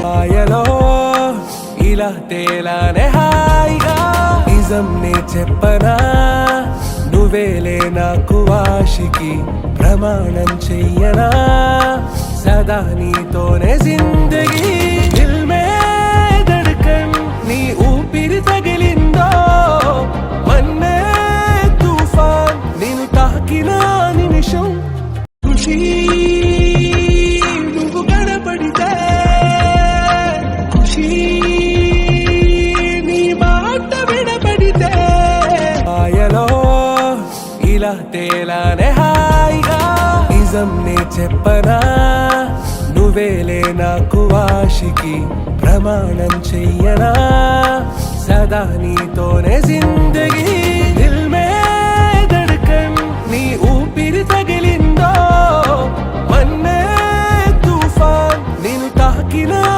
మాయలో ఇలా తేలానే హాయిగా నిజం నే చెప్పనా నువ్వేలే నాకు ఆశికి ప్రమాణం చెయ్యనా సదా నీతోనే జిందగీ దిల్ మే ధడ్కన్ నీ ఊపిరి తగిలిందో మన్నే తుఫాన్ నేను తాకిన నిమిషం ఖుషీ నువ్వు కనపడితే ఖుషీ నీ మాట వినపడితే మాయలో ఇలా తేలానే హాయిగా నిజం నే చెప్పనా నువ్వేలే నాకు ఆశికి ప్రమాణం చెయ్యనా సదా నీతోనే జిందగీ దిల్ మే ధడ్కన్ నీ ఊపిరి తగిలిందో మన్నే తుఫాన్ నేను తాకిన